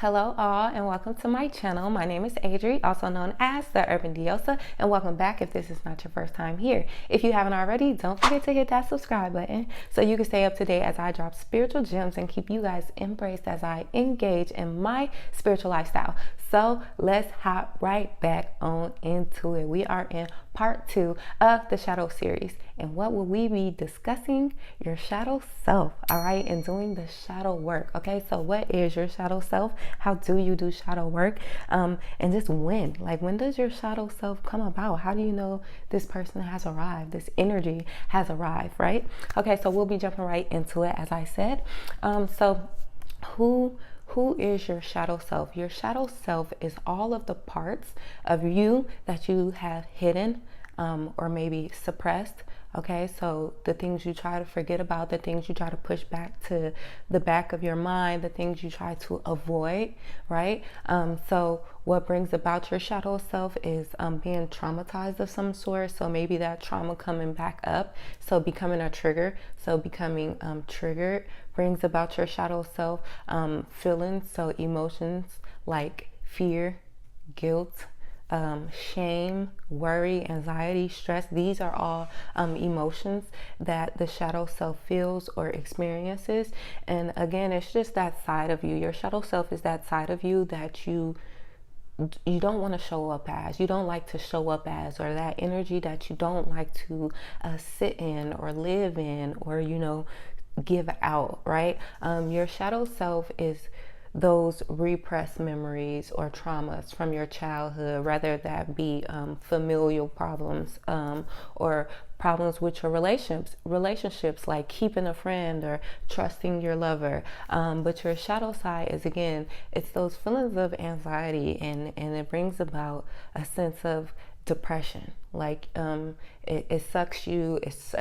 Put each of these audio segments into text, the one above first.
Hello all and welcome to my channel. My name is Adri, also known as the Urban Diosa, and welcome back if this is not your first time here. If you haven't already, don't forget to hit that subscribe button so you can stay up to date as I drop spiritual gems and keep you guys embraced as I engage in my spiritual lifestyle. So let's hop right back on into it. We are in part 2 of the shadow series, and what will we be discussing? Your shadow self, all right, and doing the shadow work. Okay, so what is your shadow self? How do you do shadow work? And just when does your shadow self come about? How do you know this person has arrived, this energy has arrived, right? Okay, so we'll be jumping right into it, as I said. So who is your shadow self? Your shadow self is all of the parts of you that you have hidden or maybe suppressed. Okay, so the things you try to forget about, the things you try to push back to the back of your mind, the things you try to avoid, right? So what brings about your shadow self is being traumatized of some sort. So maybe that trauma coming back up, so becoming a trigger. So becoming triggered brings about your shadow self. Feelings, so emotions like fear, guilt, shame, worry, anxiety, stress. These are all emotions that the shadow self feels or experiences. And again, it's just that side of you. Your shadow self is that side of you that you don't want to show up as, you don't like to show up as, or that energy that you don't like to sit in or live in or give out, right? Your shadow self is those repressed memories or traumas from your childhood, whether that be familial problems or problems with your relationships like keeping a friend or trusting your lover. But your shadow side is, again, it's those feelings of anxiety, and it brings about a sense of depression. Like it sucks you,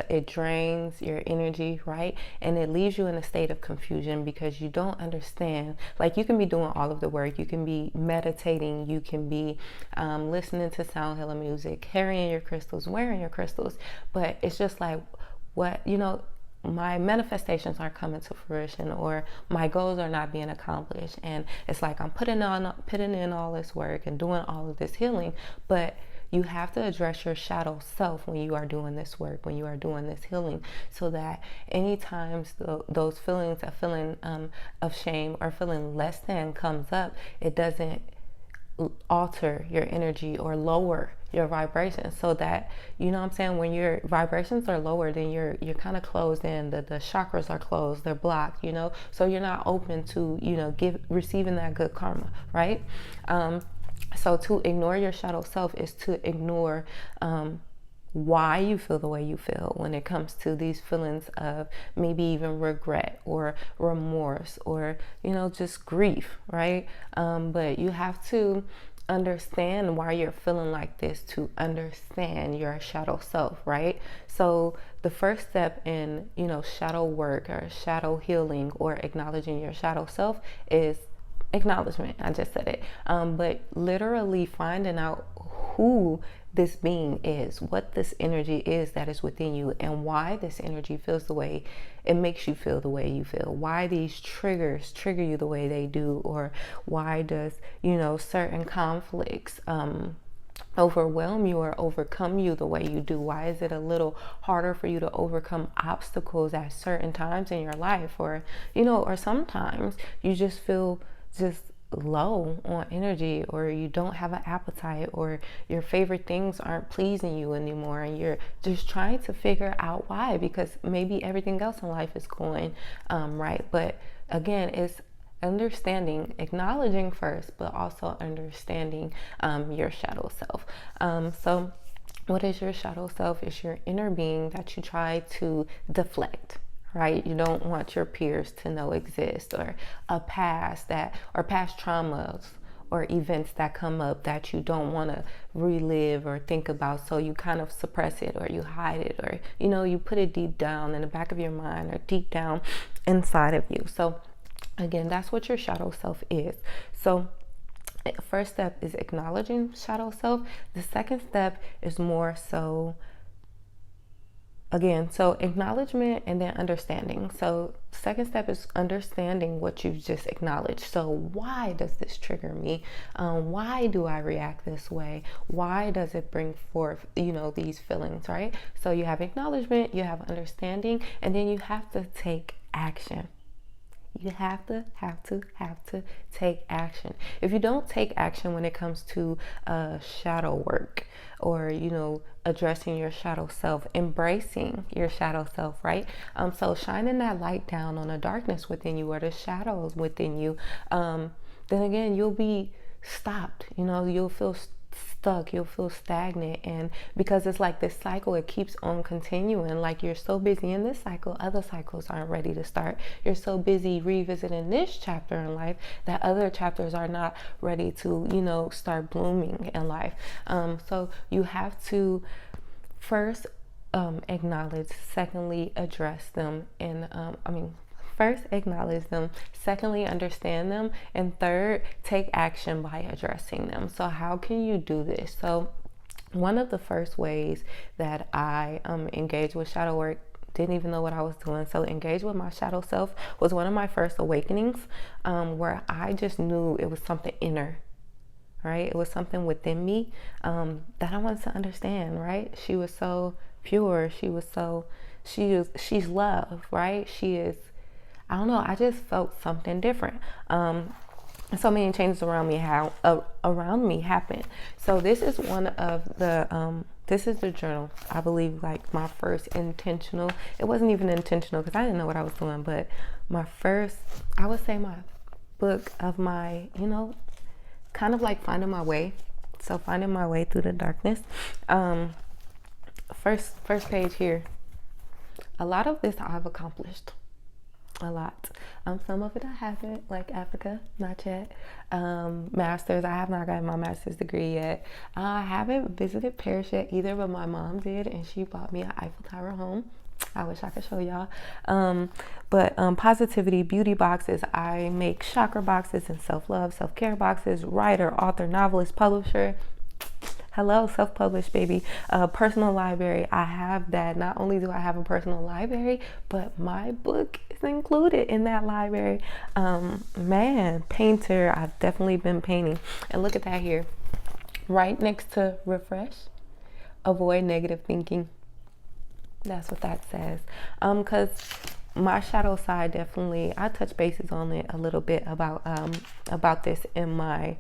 it drains your energy, right? And it leaves you in a state of confusion because you don't understand. Like, you can be doing all of the work, you can be meditating, you can be listening to sound healing music, carrying your crystals, wearing your crystals, but it's just like, my manifestations aren't coming to fruition, or my goals are not being accomplished. And it's like I'm putting in all this work and doing all of this healing, but you have to address your shadow self when you are doing this work, when you are doing this healing, so that any times those feelings, a feeling of shame or feeling less than comes up, it doesn't alter your energy or lower your vibration. So that, you know what I'm saying, when your vibrations are lower, then you're kind of closed in, the chakras are closed, they're blocked, so you're not open to receiving that good karma, right? So to ignore your shadow self is to ignore why you feel the way you feel when it comes to these feelings of maybe even regret or remorse or just grief, right? But you have to understand why you're feeling like this to understand your shadow self, right? So the first step in shadow work or shadow healing or acknowledging your shadow self is acknowledgement. I just said it. But literally finding out who this being is, what this energy is that is within you, and why this energy feels the way it makes you feel, the way you feel, why these triggers trigger you the way they do, or why does certain conflicts overwhelm you or overcome you the way you do. Why is it a little harder for you to overcome obstacles at certain times in your life, or or sometimes you just feel just low on energy, or you don't have an appetite, or your favorite things aren't pleasing you anymore, and you're just trying to figure out why, because maybe everything else in life is going right. But again, it's understanding, acknowledging first, but also understanding your shadow self. So what is your shadow self? It's your inner being that you try to deflect, right? You don't want your peers to know exist, or past traumas or events that come up that you don't want to relive or think about. So you kind of suppress it, or you hide it, or you put it deep down in the back of your mind, or deep down inside of you. So again, that's what your shadow self is. So first step is acknowledging shadow self. The second step is more so again, so acknowledgement and then understanding. So second step is understanding what you just acknowledged. So why does this trigger me? Why do I react this way? Why does it bring forth, these feelings, right? So you have acknowledgement, you have understanding, and then you have to take action. You have to take action. If you don't take action when it comes to shadow work, or addressing your shadow self, embracing your shadow self, right? So shining that light down on the darkness within you or the shadows within you, then again you'll be stopped. You'll feel stuck, you'll feel stagnant, and because it's like this cycle, it keeps on continuing. Like, you're so busy in this cycle, other cycles aren't ready to start. You're so busy revisiting this chapter in life that other chapters are not ready to start blooming in life. So you have to first acknowledge, secondly address them, and first, acknowledge them. Secondly, understand them. And third, take action by addressing them. So how can you do this? So one of the first ways that I engaged with shadow work, didn't even know what I was doing. So engage with my shadow self was one of my first awakenings, where I just knew it was something inner. Right? It was something within me that I wanted to understand, right? She was so pure. She's love, right? She is, I don't know, I just felt something different. So many changes around me happened. So this is one of the this is the journal, I believe, like my first intentional. It wasn't even intentional because I didn't know what I was doing, but my first, I would say, my book of my, kind of like finding my way. So finding my way through the darkness. First page here. A lot of this I've accomplished. A lot. Some of it I haven't, like Africa, not yet. Masters, I have not gotten my master's degree yet. I haven't visited Paris yet either, but my mom did, and she bought me an Eiffel Tower home. I wish I could show y'all. But positivity, beauty boxes. I make chakra boxes and self-love, self-care boxes. Writer, author, novelist, publisher. Hello, self-published, baby. Personal library. I have that. Not only do I have a personal library, but my book is included in that library. Painter. I've definitely been painting. And look at that here. Right next to refresh. Avoid negative thinking. That's what that says. Because my shadow side, definitely, I touch bases on it a little bit about this in my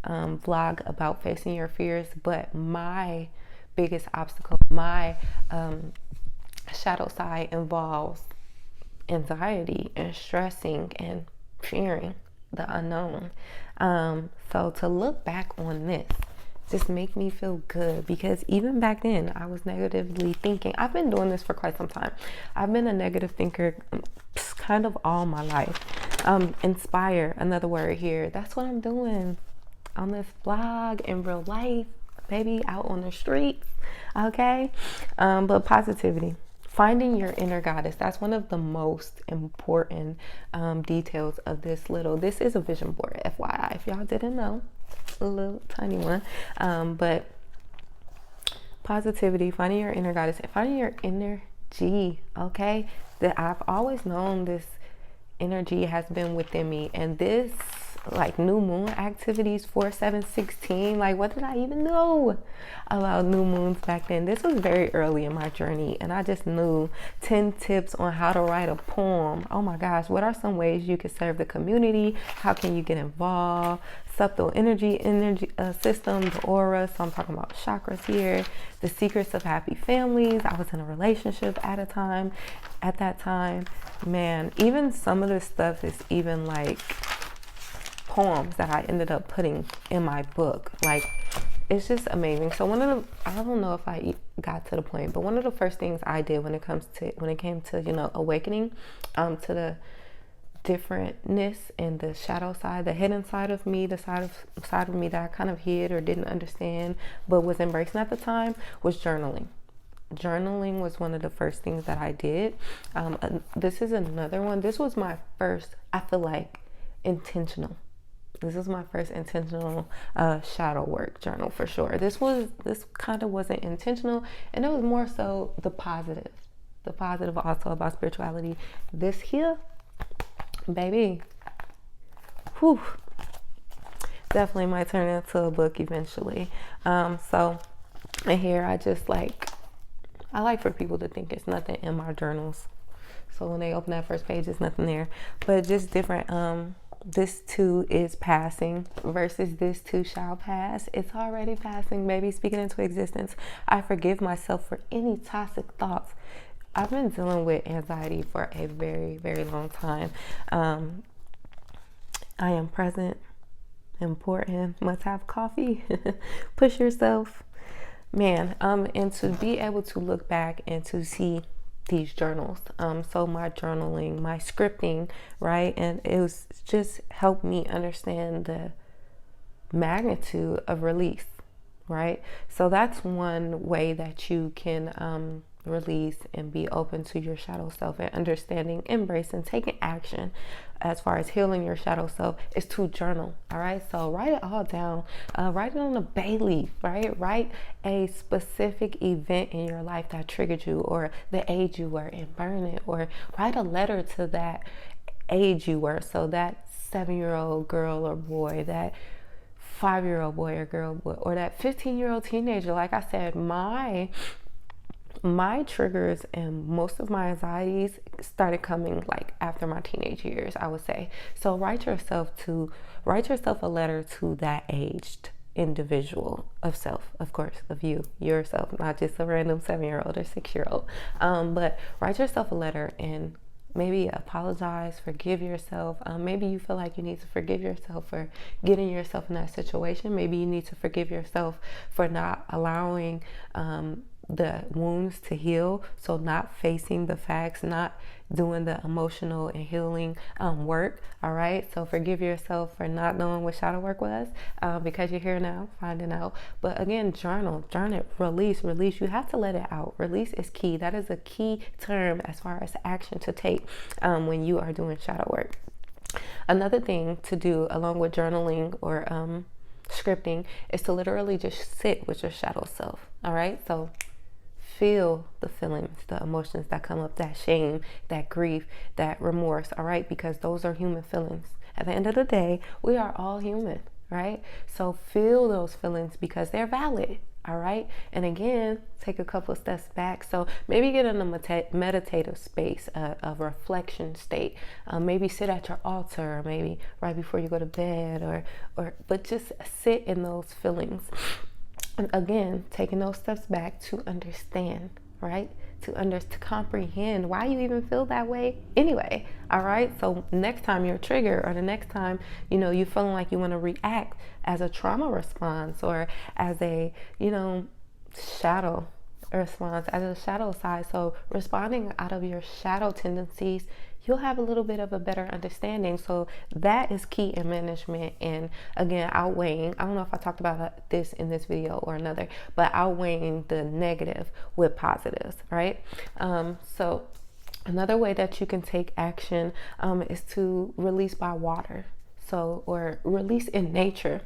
vlog about facing your fears. But my biggest obstacle, my shadow side, involves anxiety and stressing and fearing the unknown. So to look back on this just make me feel good, because even back then I was negatively thinking. I've been doing this for quite some time. I've been a negative thinker kind of all my life. Inspire, another word here. That's what I'm doing on this vlog, in real life, baby, out on the streets. Okay. But positivity, finding your inner goddess. That's one of the most important details of this is a vision board, FYI, if y'all didn't know. A little tiny one. But positivity, finding your inner goddess, finding your energy. Okay, that I've always known this energy has been within me, and this, like, new moon activities, 4/7/16, like, what did I even know about new moons back then? This was very early in my journey, and I just knew 10 tips on how to write a poem. Oh my gosh, what are some ways you could serve the community? How can you get involved? Subtle energy system, the aura. So I'm talking about chakras here. The secrets of happy families. I was in a relationship at that time. Man, even some of this stuff is even like poems that I ended up putting in my book. Like, it's just amazing. So I don't know if I got to the point, but one of the first things I did when it came to awakening to the differentness and the shadow side, the hidden side of me, the side of me that I kind of hid or didn't understand but was embracing at the time, was journaling. Journaling was one of the first things that I did. This is another one. This was my first, I feel like, intentional. This is my first intentional shadow work journal for sure. This kind of wasn't intentional, and it was more so the positive. the positive also about spirituality. This here, baby, whew, definitely might turn into a book eventually. So in here, I like for people to think it's nothing in my journals. So when they open that first page, it's nothing there. But just different, this too is passing versus this too shall pass. It's already passing, baby. Speaking into existence. I forgive myself for any toxic thoughts. I've been dealing with anxiety for a very, very long time. I am present, important, must have coffee, push yourself. Man, and to be able to look back and to see these journals. So my journaling, my scripting, right? And it was just helped me understand the magnitude of release, right? So that's one way that you can release and be open to your shadow self and understanding, embracing, taking action as far as healing your shadow self is to journal. All right, so write it all down. Write it on a bay leaf, right? Write a specific event in your life that triggered you, or the age you were, and burn it, or write a letter to that age you were. So that 7-year-old girl or boy, that 5-year-old boy or girl, or that 15-year-old teenager. Like I said, my triggers and most of my anxieties started coming like after my teenage years, I would say. So write yourself a letter to that aged individual of self, of course, of yourself, not just a random 7-year-old or 6-year-old. But write yourself a letter and maybe apologize, forgive yourself. Maybe you feel like you need to forgive yourself for getting yourself in that situation. Maybe you need to forgive yourself for not allowing the wounds to heal. So not facing the facts, not doing the emotional and healing work. All right. So forgive yourself for not knowing what shadow work was, because you're here now finding out. But again, journal, release. You have to let it out. Release is key. That is a key term as far as action to take when you are doing shadow work. Another thing to do along with journaling or scripting is to literally just sit with your shadow self. All right. So feel the feelings, the emotions that come up, that shame, that grief, that remorse, all right? Because those are human feelings. At the end of the day, we are all human, right? So feel those feelings because they're valid, all right? And again, take a couple of steps back. So maybe get in a meditative space, a reflection state. Maybe sit at your altar, or maybe right before you go to bed, but just sit in those feelings. And again, taking those steps back to understand, right? To comprehend why you even feel that way anyway. All right. So next time you're triggered, or the next time, you're feeling like you want to react as a trauma response, or as a, shadow response, as a shadow side. So responding out of your shadow tendencies, you'll have a little bit of a better understanding. So that is key in management. And again, outweighing, I don't know if I talked about this in this video or another, but outweighing the negative with positives, right? So another way that you can take action is to release by water. So, or release in nature,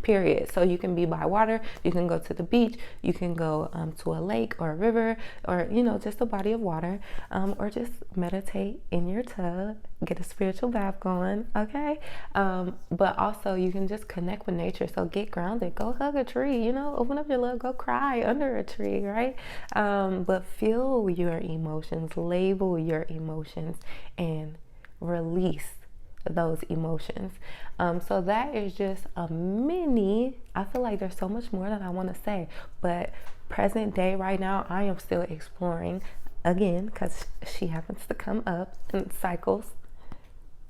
period. So you can be by water, you can go to the beach, you can go to a lake or a river, or, just a body of water, or just meditate in your tub, get a spiritual bath going, okay? But also you can just connect with nature. So get grounded, go hug a tree, open up your love, go cry under a tree, right? But feel your emotions, label your emotions, and release those emotions. So that is just a mini, I feel like there's so much more that I want to say, but present day right now, I am still exploring again, because she happens to come up in cycles.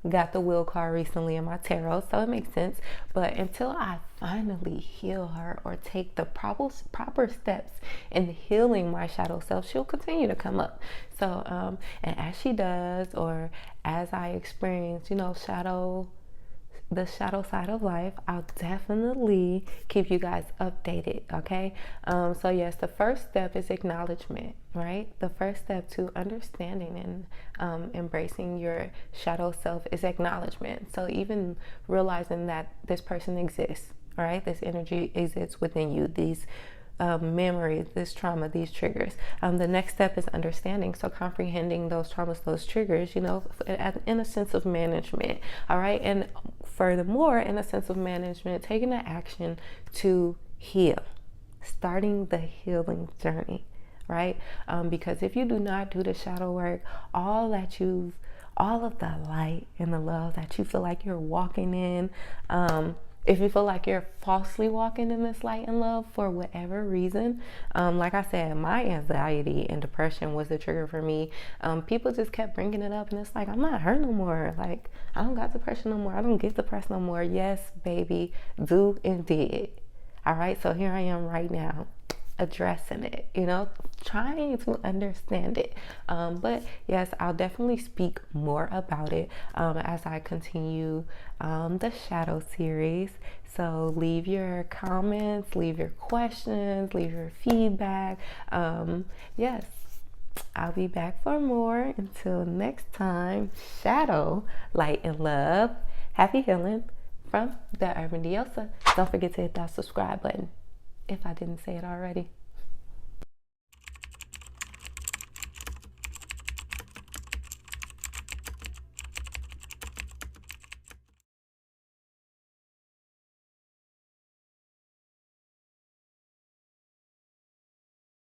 Got the wheel card recently in my tarot, so it makes sense. But until I finally heal her or take the proper steps in healing my shadow self, she'll continue to come up. So and as she does, or as I experience, the shadow side of life, I'll definitely keep you guys updated, okay? So yes, the first step is acknowledgement, right? The first step to understanding and embracing your shadow self is acknowledgement. So even realizing that this person exists, all right? This energy exists within you. These memory, this trauma, these triggers. The next step is understanding. So comprehending those traumas, those triggers, you know, in a sense of management. All right. And furthermore, in a sense of management, taking the action to heal, starting the healing journey. Right? Because if you do not do the shadow work, all of the light and the love that you feel like you're walking in, if you feel like you're falsely walking in this light and love for whatever reason, like I said, my anxiety and depression was the trigger for me. People just kept bringing it up, and it's like, I'm not hurt no more. Like, I don't got depression no more. I don't get depressed no more. Yes, baby, do and did. All right, so here I am right now, addressing it, you know, trying to understand it. But yes, I'll definitely speak more about it as I continue the shadow series. So leave your comments, leave your questions, leave your feedback. Yes, I'll be back for more. Until next time, shadow, light, and love. Happy healing from the Urban Diosa. Don't forget to hit that subscribe button if I didn't say it already.